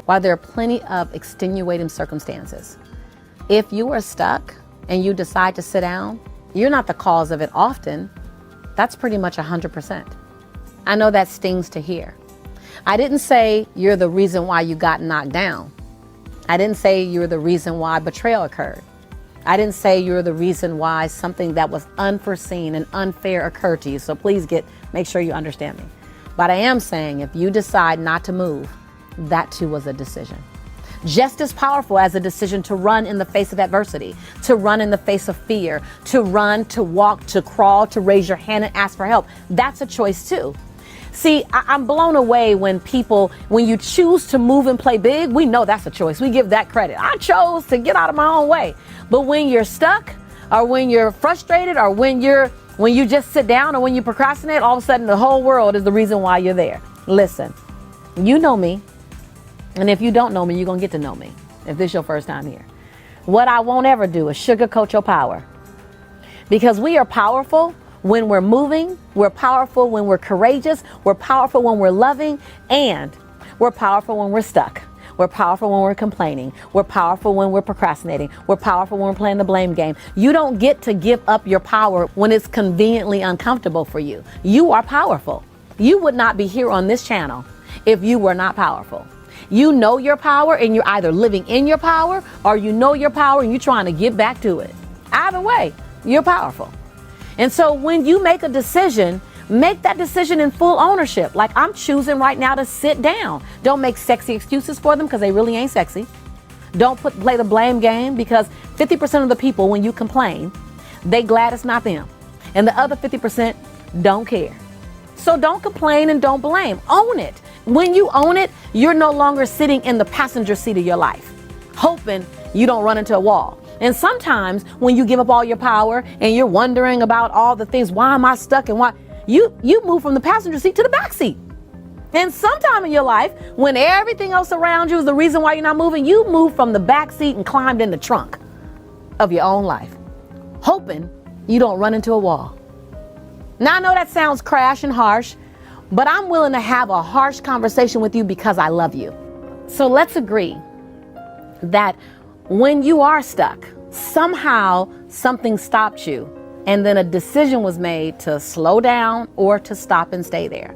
while there are plenty of extenuating circumstances. If you are stuck and you decide to sit down, you're not the cause of it often. That's pretty much 100%. I know that stings to hear. I didn't say you're the reason why you got knocked down. I didn't say you're the reason why betrayal occurred. I didn't say you're the reason why something that was unforeseen and unfair occurred to you. So please make sure you understand me. But I am saying if you decide not to move, that too was a decision. Just as powerful as a decision to run in the face of adversity, to run in the face of fear, to run, to walk, to crawl, to raise your hand and ask for help. That's a choice too. See, I'm blown away when you choose to move and play big, we know that's a choice. We give that credit. I chose to get out of my own way. But when you're stuck, or when you're frustrated, or when you just sit down, or when you procrastinate, all of a sudden the whole world is the reason why you're there. Listen, you know me. And if you don't know me, you're going to get to know me if this is your first time here. What I won't ever do is sugarcoat your power. Because we are powerful when we're moving, we're powerful when we're courageous, we're powerful when we're loving, and we're powerful when we're stuck. We're powerful when we're complaining. We're powerful when we're procrastinating. We're powerful when we're playing the blame game. You don't get to give up your power when it's conveniently uncomfortable for you. You are powerful. You would not be here on this channel if you were not powerful. You know your power and you're either living in your power or you know your power and you're trying to get back to it. Either way, you're powerful. And so when you make a decision, make that decision in full ownership. Like I'm choosing right now to sit down. Don't make sexy excuses for them because they really ain't sexy. Don't play the blame game because 50% of the people, when you complain, they glad it's not them. And the other 50% don't care. So don't complain and don't blame. Own it. When you own it, you're no longer sitting in the passenger seat of your life, hoping you don't run into a wall. And sometimes when you give up all your power and you're wondering about all the things, why am I stuck and why, you move from the passenger seat to the back seat. And sometime in your life, when everything else around you is the reason why you're not moving, you move from the back seat and climbed in the trunk of your own life, hoping you don't run into a wall. Now I know that sounds crash and harsh, but I'm willing to have a harsh conversation with you because I love you. So let's agree that when you are stuck, somehow something stopped you and then a decision was made to slow down or to stop and stay there.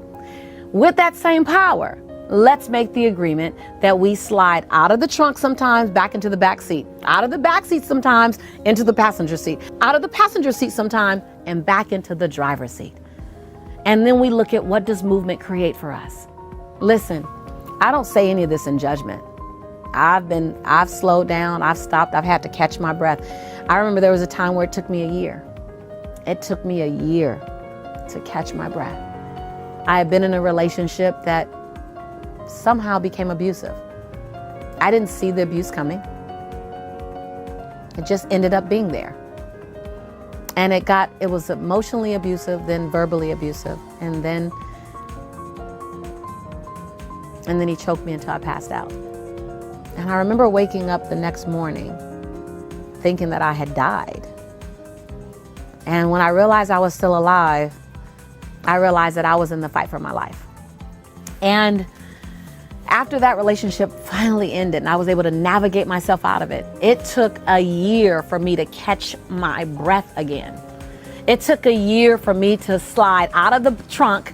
With that same power, let's make the agreement that we slide out of the trunk sometimes back into the back seat, out of the back seat sometimes into the passenger seat, out of the passenger seat sometimes and back into the driver's seat. And then we look at what does movement create for us. Listen, I don't say any of this in judgment. I've slowed down, I've stopped, I've had to catch my breath. I remember there was a time where it took me a year. It took me a year to catch my breath. I had been in a relationship that somehow became abusive. I didn't see the abuse coming. It just ended up being there. And it was emotionally abusive, then verbally abusive, and then he choked me until I passed out. And I remember waking up the next morning thinking that I had died. And when I realized I was still alive, I realized that I was in the fight for my life. And after that relationship finally ended and I was able to navigate myself out of it, it took a year for me to catch my breath again. It took a year for me to slide out of the trunk,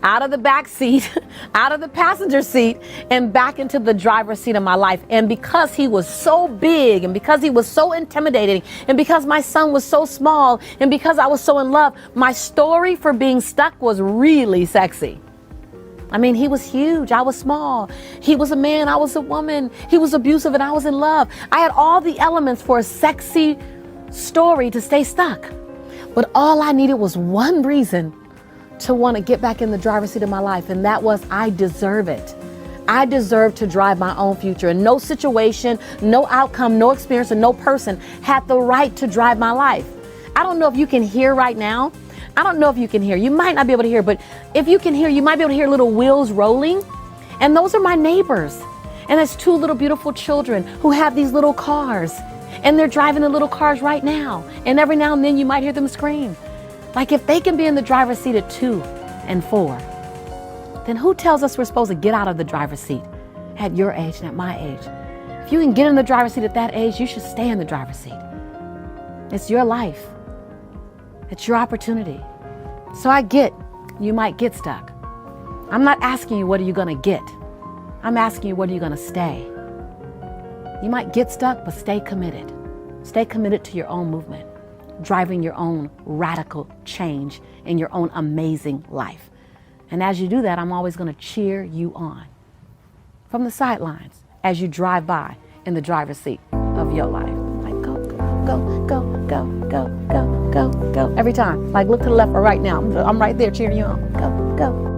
out of the back seat, out of the passenger seat, and back into the driver's seat of my life. And because he was so big, and because he was so intimidating, and because my son was so small, and because I was so in love, my story for being stuck was really sexy. I mean, he was huge, I was small. He was a man, I was a woman. He was abusive and I was in love. I had all the elements for a sexy story to stay stuck. But all I needed was one reason to want to get back in the driver's seat of my life, and that was I deserve it. I deserve to drive my own future, and no situation, no outcome, no experience, and no person had the right to drive my life. I don't know if you can hear right now. I don't know if you can hear. You might not be able to hear, but if you can hear, you might be able to hear little wheels rolling. And those are my neighbors. And there's two little beautiful children who have these little cars, and they're driving the little cars right now. And every now and then you might hear them scream. Like if they can be in the driver's seat at 2 and 4, then who tells us we're supposed to get out of the driver's seat at your age and at my age. If you can get in the driver's seat at that age, you should stay in the driver's seat. It's your life. It's your opportunity. So I get you might get stuck. I'm not asking you what are you going to get. I'm asking you what are you going to stay. You might get stuck, but stay committed. Stay committed to your own movement, driving your own radical change in your own amazing life. And as you do that, I'm always going to cheer you on from the sidelines as you drive by in the driver's seat of your life. Like go, go, go, go, go, go, go, go, go. Every time. Like look to the left or right now. I'm right there cheering you on. Go, go.